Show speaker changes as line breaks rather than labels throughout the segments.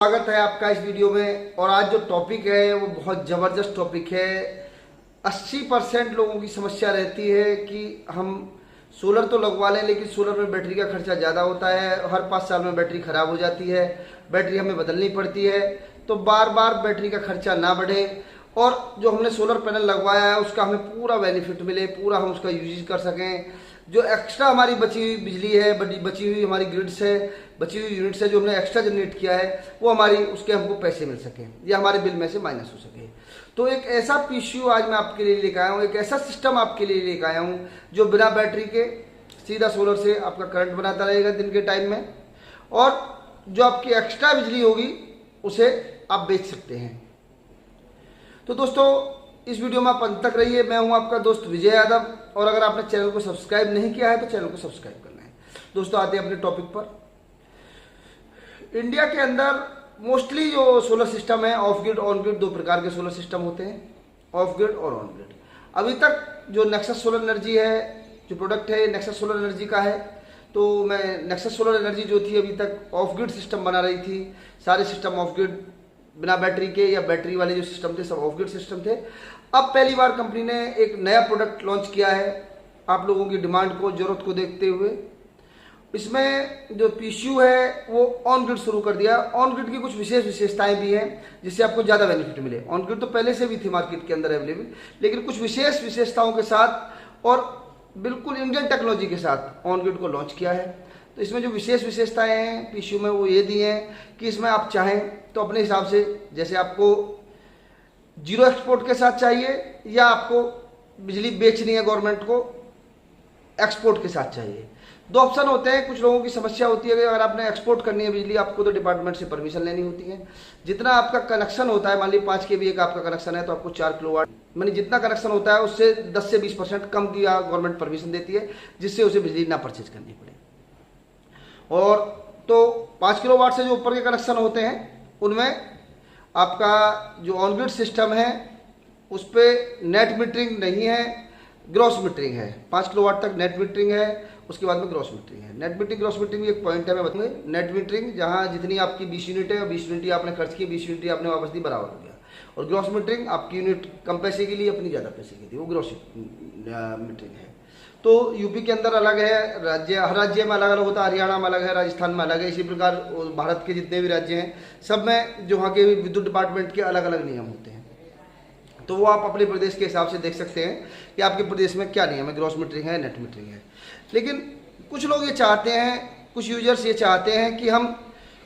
स्वागत है आपका इस वीडियो में। और आज जो टॉपिक है वो बहुत ज़बरदस्त टॉपिक है। 80% लोगों की समस्या रहती है कि हम सोलर तो लगवा लें लेकिन सोलर में बैटरी का खर्चा ज़्यादा होता है। हर 5 साल में बैटरी ख़राब हो जाती है, बैटरी हमें बदलनी पड़ती है। तो बार बार बैटरी का खर्चा ना बढ़े और जो हमने सोलर पैनल लगवाया है उसका हमें पूरा बेनिफिट मिले, पूरा हम उसका यूज कर सकें। जो एक्स्ट्रा हमारी बची हुई बिजली है, बची हुई हमारी ग्रिड्स है, बची हुई यूनिट्स है, जो हमने एक्स्ट्रा जनरेट किया है वो हमारी उसके हमको पैसे मिल सकें या हमारे बिल में से माइनस हो सके। तो एक ऐसा पीसीयू आज मैं आपके लिए लेकर आया हूँ, एक ऐसा सिस्टम आपके लिए लेकर आया हूँ जो बिना बैटरी के सीधा सोलर से आपका करंट बनाता रहेगा दिन के टाइम में, और जो आपकी एक्स्ट्रा बिजली होगी उसे आप बेच सकते हैं। तो दोस्तों इस वीडियो में आप अंत तक रहिए। मैं हूं आपका दोस्त विजय यादव, और अगर आपने चैनल को सब्सक्राइब नहीं किया है तो चैनल को सब्सक्राइब करना है। दोस्तों आते हैं अपने टॉपिक पर। इंडिया के अंदर मोस्टली जो सोलर सिस्टम है ऑफ ग्रिड ऑन ग्रिड, 2 प्रकार के सोलर सिस्टम होते हैं, ऑफ ग्रिड और ऑन ग्रिड। अभी तक जो नेक्सस सोलर एनर्जी है, जो प्रोडक्ट है नेक्सस सोलर एनर्जी का है, तो मैं नेक्सस सोलर एनर्जी जो थी अभी तक ऑफ ग्रिड सिस्टम बना रही थी। सारे सिस्टम ऑफ ग्रिड बिना बैटरी के या बैटरी वाले जो सिस्टम थे सब ऑफ ग्रिड सिस्टम थे। अब पहली बार कंपनी ने एक नया प्रोडक्ट लॉन्च किया है आप लोगों की डिमांड को, जरूरत को देखते हुए। इसमें जो पीसीयू है वो ऑन ग्रिड शुरू कर दिया। ऑन ग्रिड की कुछ विशेष विशेषताएं भी हैं जिससे आपको ज़्यादा बेनिफिट मिले। ऑन ग्रिड तो पहले से भी थी मार्केट के अंदर अवेलेबल, लेकिन कुछ विशेष विशेषताओं के साथ और बिल्कुल इंडियन टेक्नोलॉजी के साथ ऑन ग्रिड को लॉन्च किया है। तो इसमें जो विशेष विशेषताएं हैं पीसीयू में वो ये दी हैं कि इसमें आप चाहें तो अपने हिसाब से, जैसे आपको जीरो एक्सपोर्ट के साथ चाहिए या आपको बिजली बेचनी है गवर्नमेंट को एक्सपोर्ट के साथ चाहिए, 2 ऑप्शन होते हैं। कुछ लोगों की समस्या होती है कि अगर आपने एक्सपोर्ट करनी है बिजली आपको तो डिपार्टमेंट से परमिशन लेनी होती है। जितना आपका कनेक्शन होता है, मान लीजिए 5 kVA का आपका कनेक्शन है तो आपको 4 किलोवाट, मानी जितना कनेक्शन होता है उससे 10 से 20% कम की गवर्नमेंट परमिशन देती है, जिससे उसे बिजली ना परचेज करनी पड़े। और तो 5 किलोवाट से जो ऊपर के कनेक्शन होते हैं उनमें आपका जो ऑन ग्रिड सिस्टम है उस पर नेट मीटरिंग नहीं है, ग्रॉस मीटरिंग है। 5 किलोवाट तक नेट मीटरिंग है, उसके बाद में ग्रॉस मीटरिंग है। नेट मीटरिंग ग्रॉस मीटरिंग एक पॉइंट है, मैं बताऊंगा। नेट मीटरिंग जहां जितनी आपकी 20 यूनिट है, 20 यूनिट आपने खर्च की, 20 यूनिट आपने वापस दी, बराबर हो गया। और ग्रॉस मीटरिंग आपकी यूनिट कम पैसे की ली, अपनी ज़्यादा पैसे की थी, वो ग्रॉस मीटरिंग है। तो यूपी के अंदर अलग है, राज्य हर राज्य में अलग अलग होता है, हरियाणा में अलग है, राजस्थान में अलग है। इसी प्रकार भारत के जितने भी राज्य हैं सब में जो वहाँ के विद्युत डिपार्टमेंट के अलग अलग नियम होते हैं। तो वो आप अपने प्रदेश के हिसाब से देख सकते हैं कि आपके प्रदेश में क्या नियम है, ग्रॉस मीटरिंग है, नेट मीटरिंग है। लेकिन कुछ लोग ये चाहते हैं, कुछ यूजर्स ये चाहते हैं कि हम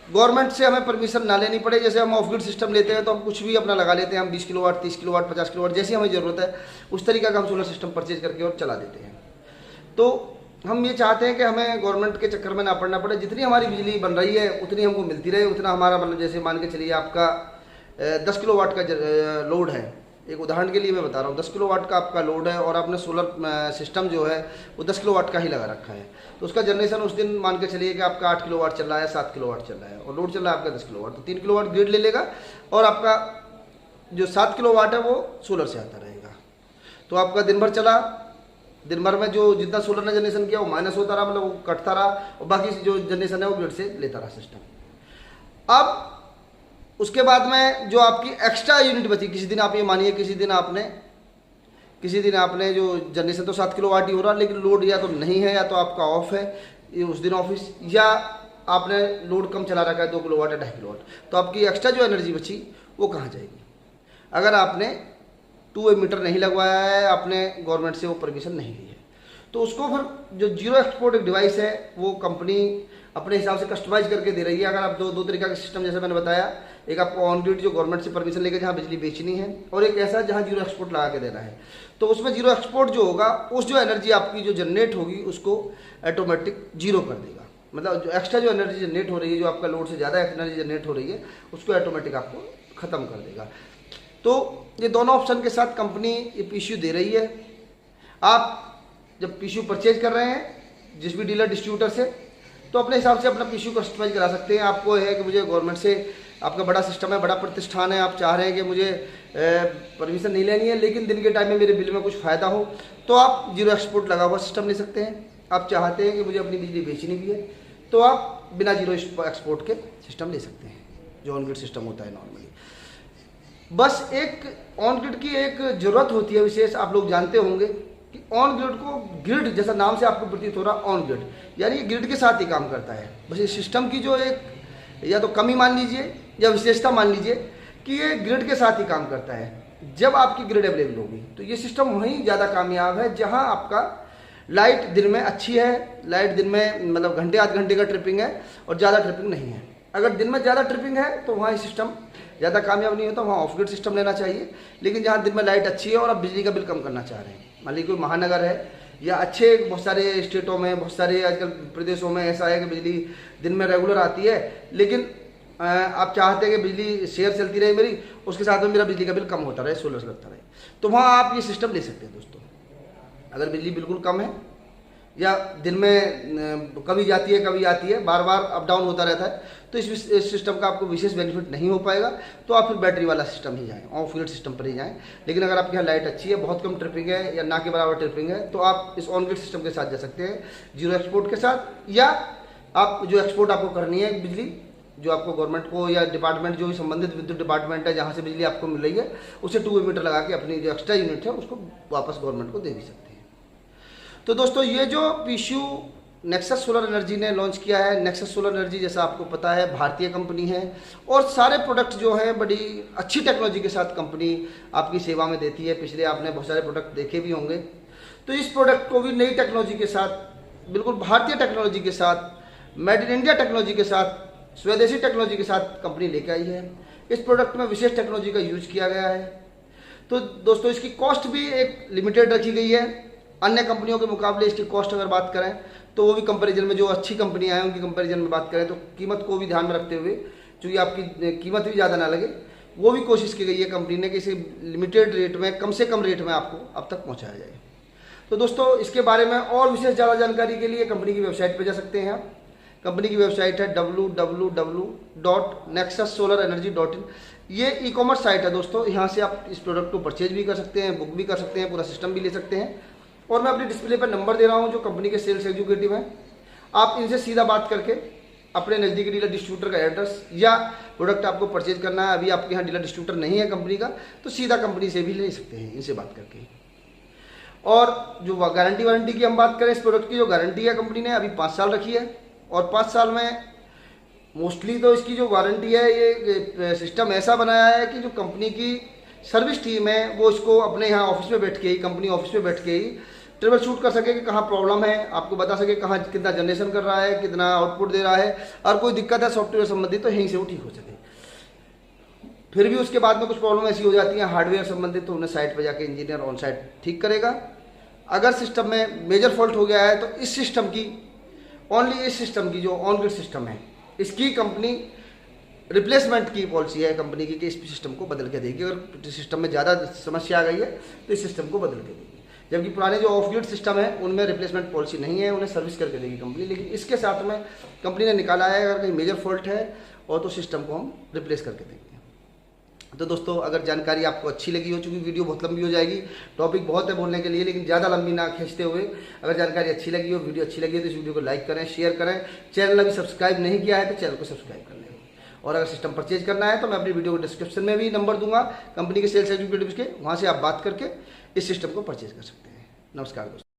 गवर्नमेंट से हमें परमिशन ना लेनी पड़े। जैसे हम ऑफ ग्रिड सिस्टम लेते हैं तो हम कुछ भी अपना लगा लेते हैं, हम 20 किलोवाट, 30 किलोवाट, 50 किलोवाट जैसी हमें ज़रूरत है उस तरीका का हम सोलर सिस्टम परचेज करके और चला देते हैं। तो हम ये चाहते हैं कि हमें गवर्नमेंट के चक्कर में ना पड़ना पड़े, जितनी हमारी बिजली बन रही है उतनी हमको मिलती रहे, उतना हमारा मतलब जैसे मान के चलिए आपका 10 किलोवाट का लोड है, एक उदाहरण के लिए मैं बता रहा हूँ, 10 किलोवाट का आपका लोड है और आपने सोलर सिस्टम जो है वो 10 किलोवाट का ही लगा रखा है। तो उसका जनरेशन उस दिन मान के चलिए कि आपका 8 किलोवाट चल रहा है, 7 किलोवाट चल रहा है और लोड चल रहा है आपका 10 किलोवाट, तो 3 किलोवाट ग्रिड ले लेगा और आपका जो 7 किलोवाट है वो सोलर से आता रहेगा। तो आपका दिन भर चला, दिन भर में जो जितना सोलर ने जनरेशन किया वो माइनस होता रहा, मतलब वो कटता रहा, और बाकी जो जनरेशन है वो ग्रिड से लेता रहा सिस्टम। अब उसके बाद में जो आपकी एक्स्ट्रा यूनिट बची, किसी दिन आप ये मानिए किसी दिन आपने जो जनरेशन तो 7 किलोवाट ही हो रहा, लेकिन लोड या तो नहीं है या तो आपका ऑफ है उस दिन ऑफिस, या आपने लोड कम चला रखा है 2 किलोवाट या 2.5 किलोवाट, तो आपकी एक्स्ट्रा जो एनर्जी बची वो कहाँ जाएगी? अगर आपने 2 मीटर नहीं लगवाया है, आपने गवर्नमेंट से वो परमिशन नहीं ली है, तो उसको फिर जो जीरो एक्सपोर्ट एक डिवाइस है वो कंपनी अपने हिसाब से कस्टमाइज करके दे रही है। अगर आप दो तरीका का सिस्टम जैसे मैंने बताया, एक आपको ऑन ग्रिड जो गवर्नमेंट से परमिशन लेकर जहाँ बिजली बेचनी है, और एक ऐसा जहाँ जीरो एक्सपोर्ट लगा के देना है। तो उसमें जीरो एक्सपोर्ट जो होगा उस जो एनर्जी आपकी जो जनरेट होगी उसको ऑटोमेटिक जीरो कर देगा, मतलब जो एक्स्ट्रा जो एनर्जी जनरेट हो रही है, जो आपका लोड से ज़्यादा एनर्जी जनरेट हो रही है उसको ऑटोमेटिक आपको ख़त्म कर देगा। तो ये दोनों ऑप्शन के साथ कंपनी ये पीसीयू दे रही है। आप जब पीसीयू परचेज कर रहे हैं जिस भी डीलर डिस्ट्रीब्यूटर से, तो अपने हिसाब से अपना पीसीयू कस्टमाइज करा सकते हैं। आपको है कि मुझे गवर्नमेंट से, आपका बड़ा सिस्टम है, बड़ा प्रतिष्ठान है, आप चाह रहे हैं कि मुझे परमिशन नहीं लेनी है लेकिन दिन के टाइम में मेरे बिल में कुछ फ़ायदा हो, तो आप जीरो एक्सपोर्ट लगा हुआ सिस्टम ले सकते हैं। आप चाहते हैं कि मुझे अपनी बिजली बेचनी भी है तो आप बिना जीरो एक्सपोर्ट के सिस्टम ले सकते हैं। जो ऑन ग्रिड सिस्टम होता है नॉर्मली। बस एक ऑन ग्रिड की एक ज़रूरत होती है विशेष, आप लोग जानते होंगे कि ऑन ग्रिड को, ग्रिड जैसा नाम से आपको प्रतीत हो रहा, ऑन ग्रिड यानी ये ग्रिड के साथ ही काम करता है। बस इस सिस्टम की जो एक या तो कमी मान लीजिए या विशेषता मान लीजिए कि ये ग्रिड के साथ ही काम करता है। जब आपकी ग्रिड अवेलेबल होगी तो ये सिस्टम वहीं ज़्यादा कामयाब है जहां आपका लाइट दिन में अच्छी है, लाइट दिन में मतलब घंटे आध घंटे का ट्रिपिंग है और ज़्यादा ट्रिपिंग नहीं है। अगर दिन में ज़्यादा ट्रिपिंग है तो वहाँ ये सिस्टम ज़्यादा कामयाब नहीं होता, वहाँ ऑफ ग्रिड सिस्टम लेना चाहिए। लेकिन जहाँ दिन में लाइट अच्छी है और आप बिजली का बिल कम करना चाह रहे हैं, मान लीजिए कोई महानगर है या अच्छे बहुत सारे स्टेटों में, बहुत सारे आजकल प्रदेशों में ऐसा है कि बिजली दिन में रेगुलर आती है, लेकिन आप चाहते हैं कि बिजली शेयर चलती रहे मेरी, उसके साथ में मेरा बिजली का बिल कम होता रहे, सोलर लगता रहे, तो वहाँ आप ये सिस्टम ले सकते हैं दोस्तों। अगर बिजली बिल्कुल कम है या दिन में कभी जाती है कभी आती है, बार बार अप डाउन होता रहता है, तो इस सिस्टम का आपको विशेष बेनिफिट नहीं हो पाएगा, तो आप फिर बैटरी वाला सिस्टम ही जाएँ, ऑफ ग्रिड सिस्टम पर ही जाएँ। लेकिन अगर आपके यहाँ लाइट अच्छी है, बहुत कम ट्रिपिंग है या ना के बराबर ट्रिपिंग है, तो आप इस ऑन ग्रिड सिस्टम के साथ जा सकते हैं, जीरो एक्सपोर्ट के साथ, या आप जो एक्सपोर्ट आपको करनी है बिजली, जो आपको गवर्नमेंट को या डिपार्टमेंट जो भी संबंधित विद्युत डिपार्टमेंट है जहाँ से बिजली आपको मिल रही है, उसे 2 मीटर लगा के अपनी जो एक्स्ट्रा यूनिट है उसको वापस गवर्नमेंट को दे भी सकते हैं। तो दोस्तों ये जो पीएसयू नेक्सस सोलर एनर्जी ने लॉन्च किया है, नेक्सस सोलर एनर्जी जैसा आपको पता है भारतीय कंपनी है और सारे प्रोडक्ट जो है बड़ी अच्छी टेक्नोलॉजी के साथ कंपनी आपकी सेवा में देती है। पिछले आपने बहुत सारे प्रोडक्ट देखे भी होंगे, तो इस प्रोडक्ट को भी नई टेक्नोलॉजी के साथ, बिल्कुल भारतीय टेक्नोलॉजी के साथ, मेड इन इंडिया टेक्नोलॉजी के साथ, स्वदेशी टेक्नोलॉजी के साथ कंपनी लेकर आई है। इस प्रोडक्ट में विशेष टेक्नोलॉजी का यूज किया गया है। तो दोस्तों इसकी कॉस्ट भी एक लिमिटेड रखी गई है। अन्य कंपनियों के मुकाबले इसकी कॉस्ट अगर बात करें तो वो भी कंपैरिजन में, जो अच्छी कंपनियां हैं उनकी कंपैरिजन में बात करें तो कीमत को भी ध्यान में रखते हुए, चूँकि आपकी कीमत भी ज़्यादा ना लगे, वो भी कोशिश की गई है कंपनी ने कि इसे लिमिटेड रेट में, कम से कम रेट में आपको अब तक पहुँचाया जाए। तो दोस्तों इसके बारे में और विशेष ज़्यादा जानकारी के लिए कंपनी की वेबसाइट पर जा सकते हैं आप। कंपनी की वेबसाइट है www.nexussolarenergy.in। ये ई-कॉमर्स साइट है दोस्तों, यहाँ से आप इस प्रोडक्ट को परचेज भी कर सकते हैं, बुक भी कर सकते हैं, पूरा सिस्टम भी ले सकते हैं। और मैं अपनी डिस्प्ले पर नंबर दे रहा हूँ जो कंपनी के सेल्स एग्जीक्यूटिव हैं, आप इनसे सीधा बात करके अपने नज़दीकी डीलर डिस्ट्रीब्यूटर का एड्रेस या प्रोडक्ट आपको परचेज करना है, अभी आपके यहाँ डीलर डिस्ट्रीब्यूटर नहीं है कंपनी का, तो सीधा कंपनी से भी ले सकते हैं इनसे बात करके। और जो गारंटी वारंटी की हम बात करें, इस प्रोडक्ट की जो गारंटी है कंपनी ने अभी 5 साल रखी है और 5 साल में मोस्टली तो इसकी जो वारंटी है, ये सिस्टम ऐसा बनाया है कि जो कंपनी की सर्विस टीम है वो इसको अपने यहाँ ऑफिस में बैठ के ही, कंपनी ऑफिस में बैठ के ही ट्रबल शूट कर सके कि कहाँ प्रॉब्लम है, आपको बता सके कहाँ कितना जनरेशन कर रहा है, कितना आउटपुट दे रहा है, और कोई दिक्कत है सॉफ्टवेयर संबंधित तो यहीं से वो ठीक हो सके। फिर भी उसके बाद में कुछ प्रॉब्लम ऐसी हो जाती है हार्डवेयर संबंधित, तो उन्हें साइट पर जाके इंजीनियर ऑन साइट ठीक करेगा। अगर सिस्टम में मेजर फॉल्ट हो गया है तो इस सिस्टम की, ओनली इस सिस्टम की जो ऑन ग्रिड सिस्टम है, इसकी कंपनी रिप्लेसमेंट की पॉलिसी है कंपनी की कि इस सिस्टम को बदल के देगी। अगर सिस्टम में ज़्यादा समस्या आ गई है तो इस सिस्टम को बदल के देगी। जबकि पुराने जो ऑफ ग्रिड सिस्टम है उनमें रिप्लेसमेंट पॉलिसी नहीं है, उन्हें सर्विस करके देगी कंपनी। लेकिन इसके साथ में कंपनी ने निकाला है अगर कहीं मेजर फॉल्ट है और तो सिस्टम को हम रिप्लेस करके देंगे। तो दोस्तों अगर जानकारी आपको अच्छी लगी हो, चूँकि वीडियो बहुत लंबी हो जाएगी, टॉपिक बहुत है बोलने के लिए, लेकिन ज़्यादा लंबी ना खींचते हुए, अगर जानकारी अच्छी लगी हो, वीडियो अच्छी लगी है तो इस वीडियो को लाइक करें, शेयर करें। चैनल अभी सब्सक्राइब नहीं किया है तो चैनल को सब्सक्राइब कर लें। और अगर सिस्टम परचेज करना है तो मैं अपनी वीडियो को डिस्क्रिप्शन में भी नंबर दूंगा कंपनी के सेल्स एग्जीक्यूटिव के, वहाँ से आप बात करके इस सिस्टम को परचेज कर सकते हैं। नमस्कार दोस्तों।